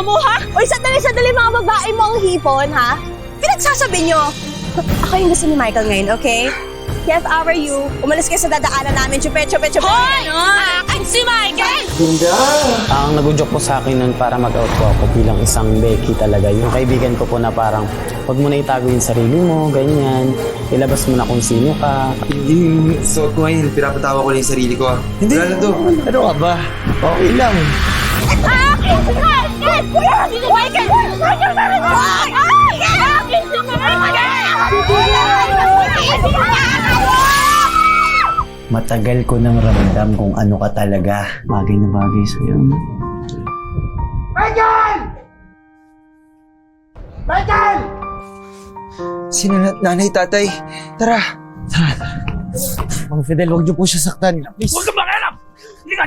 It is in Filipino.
problema mo, ha? Uy, sandali mga babae mo ang hipon, ha? Pinagsasabi nyo. Ako yung gusto ni Michael ngayon, okay? Kaya if I were you, umalis kayo sa dadaanan namin. Chupe. Hoy! Akin si Michael! Ang nag-joke po sa akin nun para mag-out po ako bilang isang Becky talaga. Yung kaibigan ko po na parang, huwag mo na itago yung sarili mo, ganyan. Ilabas mo na kung sino ka. Hindi yung suot ko ngayon. Pinapatawa ko lang yung sarili ko. Hindi. Wala na to. Ano ka ba? Okay lang. Akin si Michael! Michael! Akin si Michael! Matagal ko nang ramdam kung ano ka talaga. Bagay na bagay sa'yo. Sino nanay, tatay? Tara. Mang Fidel, huwag niyo po siya saktan. Huwag ka makialam! Hindi ka!